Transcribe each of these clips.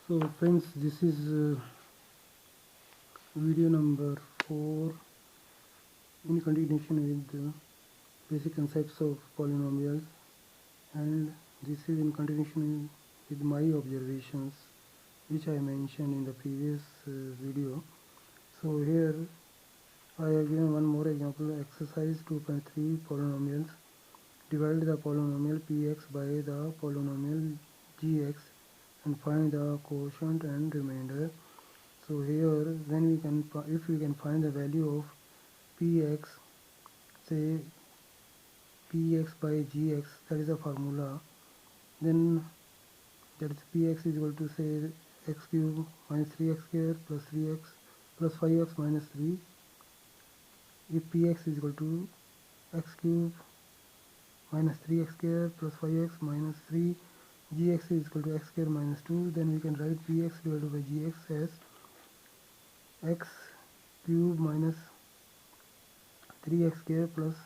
So friends, this is video number 4 in continuation with the basic concepts of polynomials, and this is in continuation with my observations which I mentioned in the previous video. So here I have given one more example. Exercise 2.3, polynomials. Divide the polynomial px by the polynomial gx and find the quotient and remainder. So here, if we can find the value of px, say px by gx, that is a formula, then that is px is equal to say x cube minus 3x square plus 3x plus 5x minus 3. If px is equal to x cube minus 3x square plus 5x minus 3, gx is equal to x square minus 2, then we can write px divided by gx as x cube minus 3x square plus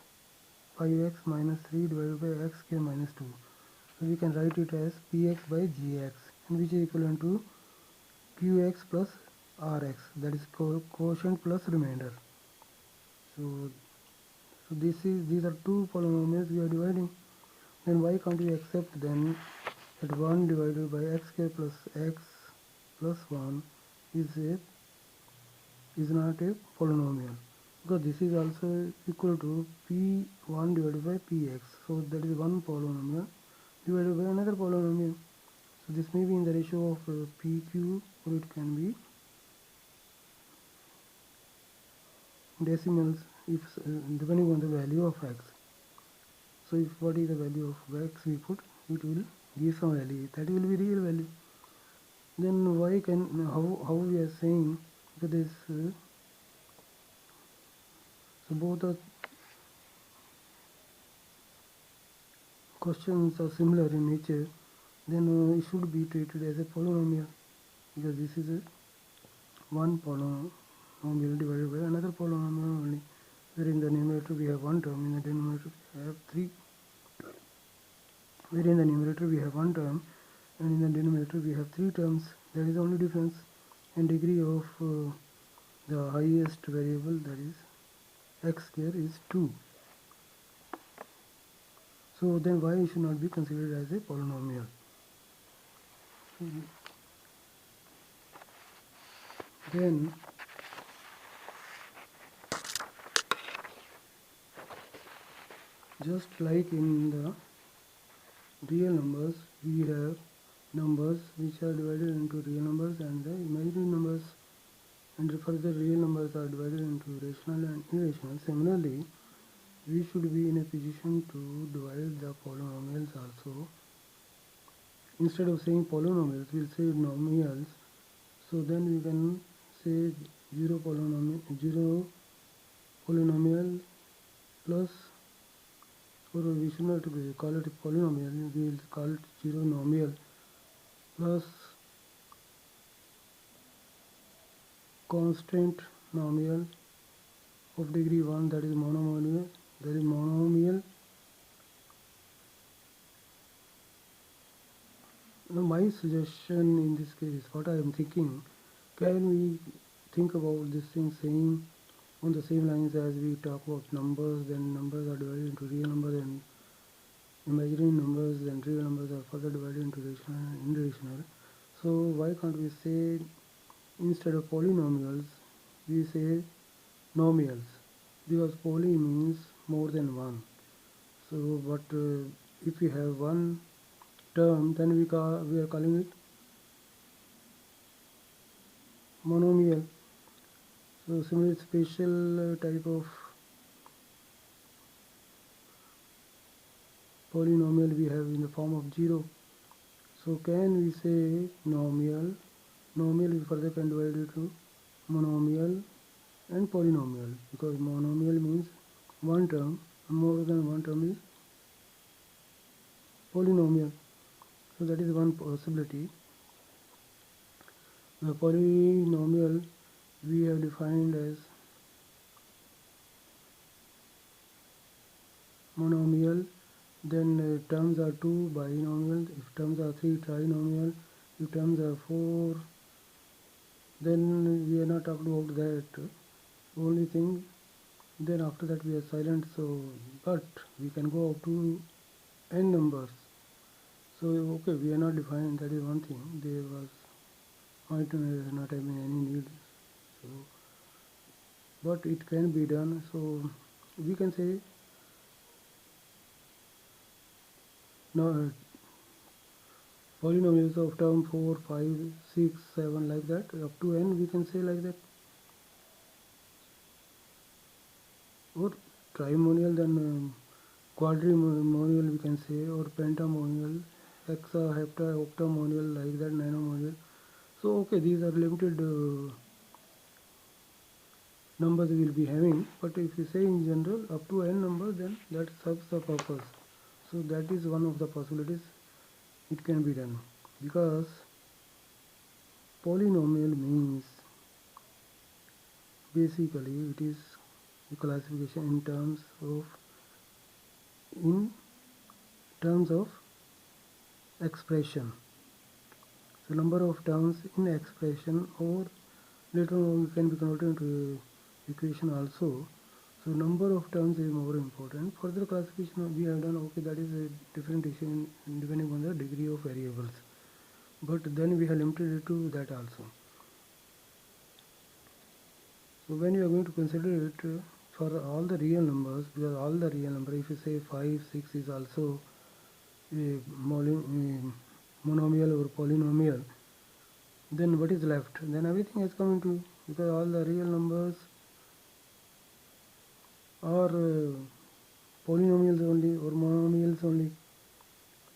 5x minus 3 divided by x square minus 2. So we can write it as px by gx, and which is equivalent to qx plus rx, that is quotient plus remainder. So these are two polynomials we are dividing. Then why can't we accept then that 1 divided by x square plus x plus 1 is not a polynomial, because this is also equal to p1 divided by px. So that is one polynomial divided by another polynomial. So this may be in the ratio of pq, or it can be decimals if depending on the value of x. So if what is the value of x we put, it will give some value, that will be real value. Then why can how we are saying that this so both the questions are similar in nature, then it should be treated as a polynomial, because this is a one polynomial divided by another polynomial only, where in the numerator we have one term, in the denominator we have three, where in the numerator we have one term and in the denominator we have three terms. That is the only difference. And degree of the highest variable, that is x square, is 2. So then why it should not be considered as a polynomial? Then just like in the real numbers, we have numbers which are divided into real numbers and the imaginary numbers, and further real numbers are divided into rational and irrational. Similarly, we should be in a position to divide the polynomials also. Instead of saying polynomials, we'll say nomials. So then we can say zero polynomial plus, or we should not call it a polynomial, we will call it zero nomial plus constant nomial of degree 1, that is monomial. Now my suggestion in this case, what I am thinking, can we think about this thing saying on the same lines as we talk about numbers, then numbers are divided into real numbers and imaginary numbers, then real numbers are further divided into rational and irrational. So why can't we say, instead of polynomials, we say nomials, because poly means more than one. So but if we have one term, then we are calling it monomial. So similar special type of polynomial we have in the form of 0. So can we say nomial? Nomial we further can divide it into monomial and polynomial, because monomial means one term and more than one term is polynomial. So that is one possibility. The polynomial we have defined as monomial, then terms are 2 binomial, if terms are 3 trinomial, if terms are 4, then we are not talking about that. Only thing, then after that we are silent. So, but we can go up to n numbers. So okay, we are not defined. That is one thing. There was might not having any need. So, but it can be done. So we can say no polynomials of term 4, 5, 6, 7 like that up to n. We can say like that. Or trimonial, then quadrimonial we can say, or pentamonial, hexa, hepta, octamonial like that, nanomonial. So okay, these are limited numbers we will be having, but if you say in general up to n number, then that serves the purpose. So that is one of the possibilities it can be done, because polynomial means basically it is a classification in terms of expression. So number of terms in expression, or later on it can be converted into equation also. So number of terms is more important. Further classification we have done, okay, that is a different issue depending on the degree of variables. But then we have limited it to that also. So when you are going to consider it for all the real numbers, because all the real number, if you say 5, 6 is also a monomial or polynomial, then what is left? Then everything has come into, because all the real numbers are polynomials only or monomials only.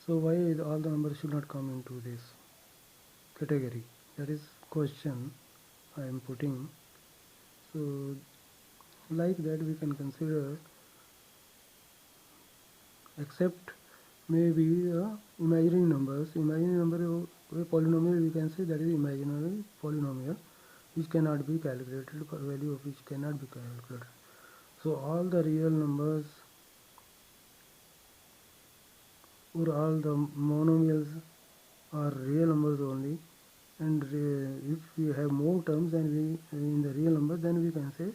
So why all the numbers should not come into this category? That is question I am putting. So like that we can consider, except maybe imaginary numbers. Imaginary number, a polynomial we can say that is imaginary polynomial, which cannot be calculated, for value of which cannot be calculated. So all the real numbers or all the monomials are real numbers only, and if we have more terms than we in the real number, then we can say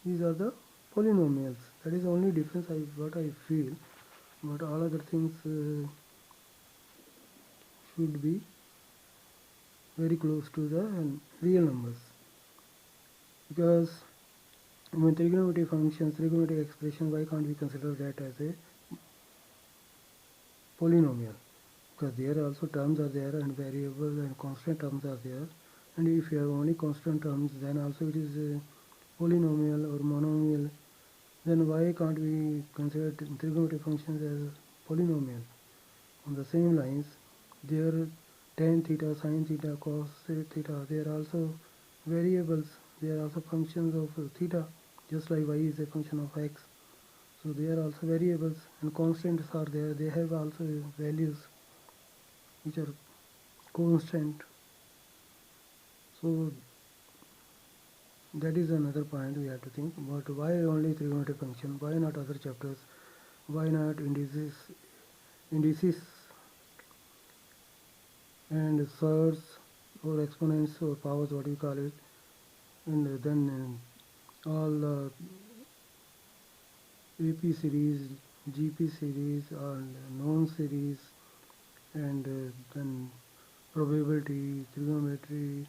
these are the polynomials. That is the only difference what I feel, but all other things should be very close to the real numbers, because when trigonometric functions, trigonometric expression, why can't we consider that as a polynomial? Because there also terms are there and variable and constant terms are there, and if you have only constant terms, then also it is a polynomial or monomial. Then why can't we consider trigonometric functions as polynomial? On the same lines, there tan theta, sin theta, cos theta, they are also variables. They are also functions of theta, just like y is a function of x. So they are also variables, and constants are there. They have also values which are constant. So that is another point we have to think. But why only trigonometric function? Why not other chapters? Why not indices and surds or exponents or powers, what you call it, and then all AP series, GP series, and known series, and then probability, trigonometry,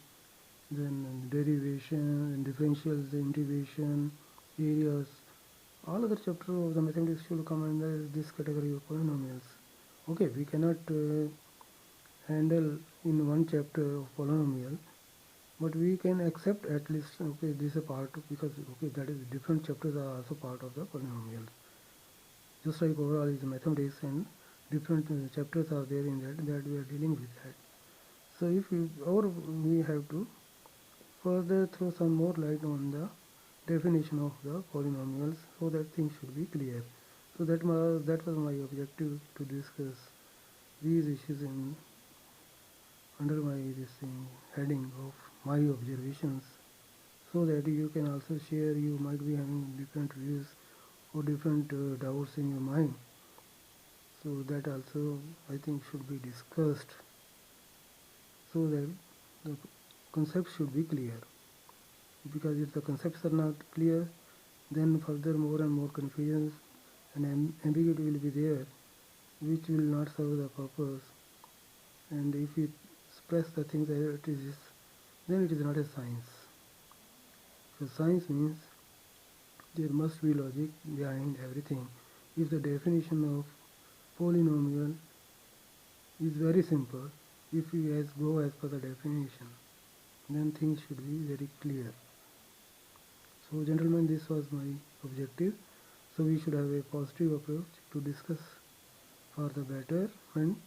then derivation, and differentials, integration, areas. All other chapters of the mathematics should come under this category of polynomials. Okay, we cannot handle in one chapter of polynomial, but we can accept at least, okay, this is a part, because okay, that is different chapters are also part of the polynomials. Just like overall is mathematics, and different chapters are there in that we are dealing with that. So if we, or we have to further throw some more light on the definition of the polynomials, so that things should be clear. So that was my objective, to discuss these issues in under my this thing, heading of my observations, so that you can also share. You might be having different views or different doubts in your mind, so that also I think should be discussed. so that the concepts should be clear. Because if the concepts are not clear, then further more and more confusions and ambiguity will be there, which will not serve the purpose. And if we express the things as it is, then it is not a science. So science means there must be logic behind everything. If the definition of polynomial is very simple, if we go as per the definition, then things should be very clear. So gentlemen, this was my objective. So we should have a positive approach to discuss for the betterment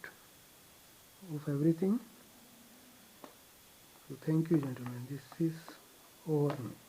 of everything. So thank you gentlemen, this is over now.